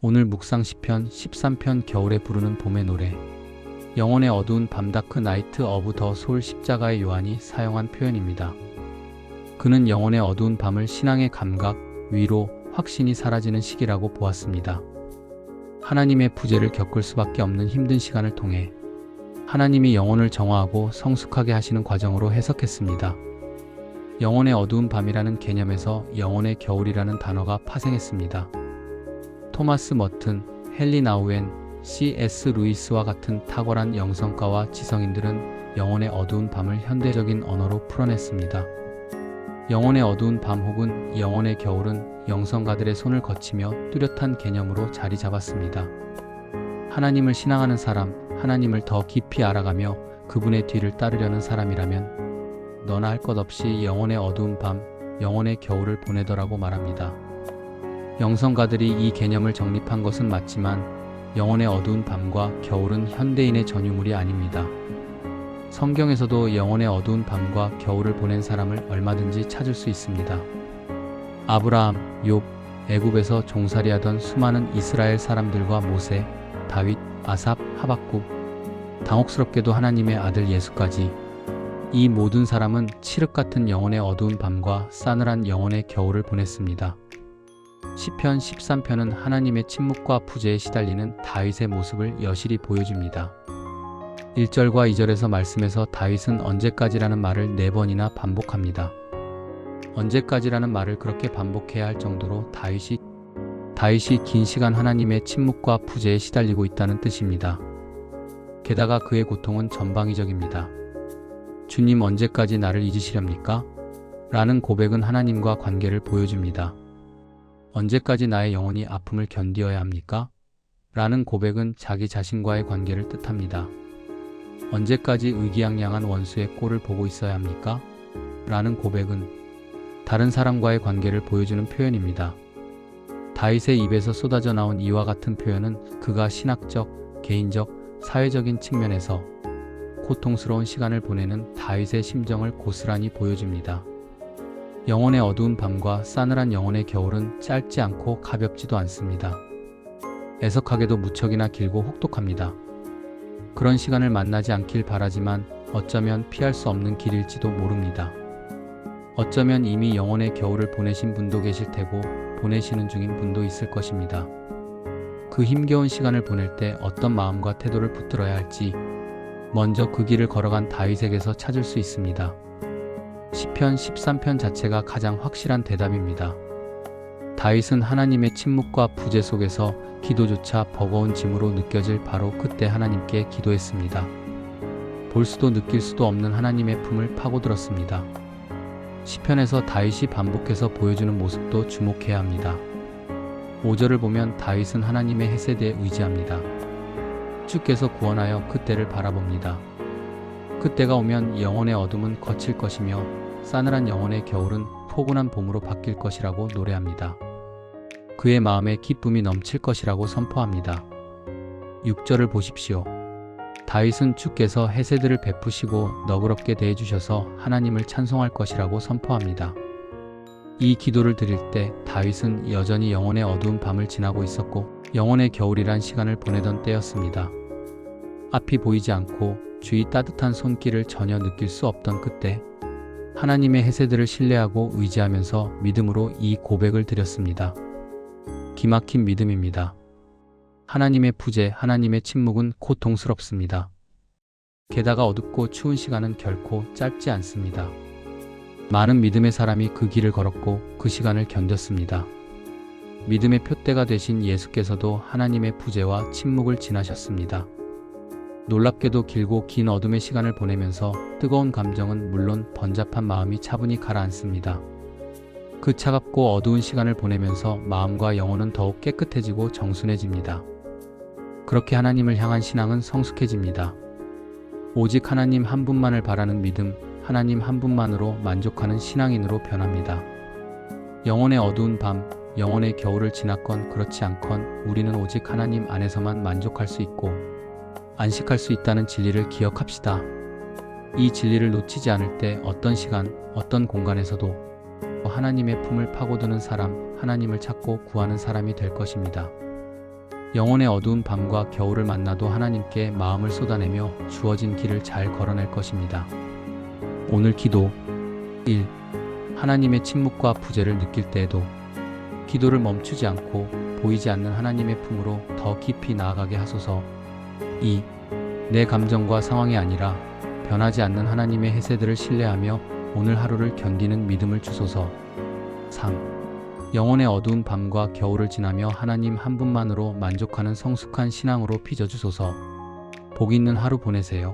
오늘 묵상 시편 13편 겨울에 부르는 봄의 노래. 영혼의 어두운 밤 다크 나이트 어브 더 솔 십자가의 요한이 사용한 표현입니다. 그는 영혼의 어두운 밤을 신앙의 감각, 위로, 확신이 사라지는 시기라고 보았습니다. 하나님의 부재를 겪을 수밖에 없는 힘든 시간을 통해 하나님이 영혼을 정화하고 성숙하게 하시는 과정으로 해석했습니다. 영혼의 어두운 밤이라는 개념에서 영혼의 겨울이라는 단어가 파생했습니다. 토마스 머튼, 헨리 나우엔, C.S. 루이스와 같은 탁월한 영성가와 지성인들은 영혼의 어두운 밤을 현대적인 언어로 풀어냈습니다. 영혼의 어두운 밤 혹은 영혼의 겨울은 영성가들의 손을 거치며 뚜렷한 개념으로 자리 잡았습니다. 하나님을 신앙하는 사람, 하나님을 더 깊이 알아가며 그분의 뒤를 따르려는 사람이라면 너나 할 것 없이 영혼의 어두운 밤, 영혼의 겨울을 보내더라고 말합니다. 영성가들이 이 개념을 정립한 것은 맞지만 영혼의 어두운 밤과 겨울은 현대인의 전유물이 아닙니다. 성경에서도 영혼의 어두운 밤과 겨울을 보낸 사람을 얼마든지 찾을 수 있습니다. 아브라함, 욥, 애굽에서 종살이하던 수많은 이스라엘 사람들과 모세, 다윗, 아삽, 하박국, 당혹스럽게도 하나님의 아들 예수까지 이 모든 사람은 칠흑 같은 영혼의 어두운 밤과 싸늘한 영혼의 겨울을 보냈습니다. 시편 13편은 하나님의 침묵과 부재에 시달리는 다윗의 모습을 여실히 보여줍니다. 1절과 2절에서 말씀에서 다윗은 언제까지라는 말을 4번이나 반복합니다. 언제까지라는 말을 그렇게 반복해야 할 정도로 다윗이 긴 시간 하나님의 침묵과 부재에 시달리고 있다는 뜻입니다. 게다가 그의 고통은 전방위적입니다. 주님 언제까지 나를 잊으시렵니까? 라는 고백은 하나님과 관계를 보여줍니다. 언제까지 나의 영혼이 아픔을 견디어야 합니까? 라는 고백은 자기 자신과의 관계를 뜻합니다. 언제까지 의기양양한 원수의 꼴을 보고 있어야 합니까? 라는 고백은 다른 사람과의 관계를 보여주는 표현입니다. 다윗의 입에서 쏟아져 나온 이와 같은 표현은 그가 신학적, 개인적, 사회적인 측면에서 고통스러운 시간을 보내는 다윗의 심정을 고스란히 보여줍니다. 영혼의 어두운 밤과 싸늘한 영혼의 겨울은 짧지 않고 가볍지도 않습니다. 애석하게도 무척이나 길고 혹독합니다. 그런 시간을 만나지 않길 바라지만 어쩌면 피할 수 없는 길일지도 모릅니다. 어쩌면 이미 영혼의 겨울을 보내신 분도 계실 테고 보내시는 중인 분도 있을 것입니다. 그 힘겨운 시간을 보낼 때 어떤 마음과 태도를 붙들어야 할지 먼저 그 길을 걸어간 다윗에게서 찾을 수 있습니다. 시편 13편 자체가 가장 확실한 대답입니다. 다윗은 하나님의 침묵과 부재 속에서 기도조차 버거운 짐으로 느껴질 바로 그때 하나님께 기도했습니다. 볼 수도 느낄 수도 없는 하나님의 품을 파고들었습니다. 시편에서 다윗이 반복해서 보여주는 모습도 주목해야 합니다. 5절을 보면 다윗은 하나님의 헤세드에 의지합니다. 주께서 구원하여 그때를 바라봅니다. 그때가 오면 영혼의 어둠은 거칠 것이며 싸늘한 영혼의 겨울은 포근한 봄으로 바뀔 것이라고 노래합니다. 그의 마음에 기쁨이 넘칠 것이라고 선포합니다. 6절을 보십시오. 다윗은 주께서 헤세드를 베푸시고 너그럽게 대해주셔서 하나님을 찬송할 것이라고 선포합니다. 이 기도를 드릴 때 다윗은 여전히 영혼의 어두운 밤을 지나고 있었고 영혼의 겨울이란 시간을 보내던 때였습니다. 앞이 보이지 않고 주의 따뜻한 손길을 전혀 느낄 수 없던 그때 하나님의 헤세드를 신뢰하고 의지하면서 믿음으로 이 고백을 드렸습니다. 기막힌 믿음입니다. 하나님의 부재, 하나님의 침묵은 고통스럽습니다. 게다가 어둡고 추운 시간은 결코 짧지 않습니다. 많은 믿음의 사람이 그 길을 걸었고 그 시간을 견뎠습니다. 믿음의 표대가 되신 예수께서도 하나님의 부재와 침묵을 지나셨습니다. 놀랍게도 길고 긴 어둠의 시간을 보내면서 뜨거운 감정은 물론 번잡한 마음이 차분히 가라앉습니다. 그 차갑고 어두운 시간을 보내면서 마음과 영혼은 더욱 깨끗해지고 정순해집니다. 그렇게 하나님을 향한 신앙은 성숙해집니다. 오직 하나님 한 분만을 바라는 믿음, 하나님 한 분만으로 만족하는 신앙인으로 변합니다. 영혼의 어두운 밤, 영혼의 겨울을 지났건 그렇지 않건 우리는 오직 하나님 안에서만 만족할 수 있고 안식할 수 있다는 진리를 기억합시다. 이 진리를 놓치지 않을 때 어떤 시간, 어떤 공간에서도 하나님의 품을 파고드는 사람, 하나님을 찾고 구하는 사람이 될 것입니다. 영혼의 어두운 밤과 겨울을 만나도 하나님께 마음을 쏟아내며 주어진 길을 잘 걸어낼 것입니다. 오늘 기도 1. 하나님의 침묵과 부재를 느낄 때에도 기도를 멈추지 않고 보이지 않는 하나님의 품으로 더 깊이 나아가게 하소서. 2. 내 감정과 상황이 아니라 변하지 않는 하나님의 해세들을 신뢰하며 오늘 하루를 견디는 믿음을 주소서. 3. 영혼의 어두운 밤과 겨울을 지나며 하나님 한 분만으로 만족하는 성숙한 신앙으로 빚어주소서. 복 있는 하루 보내세요.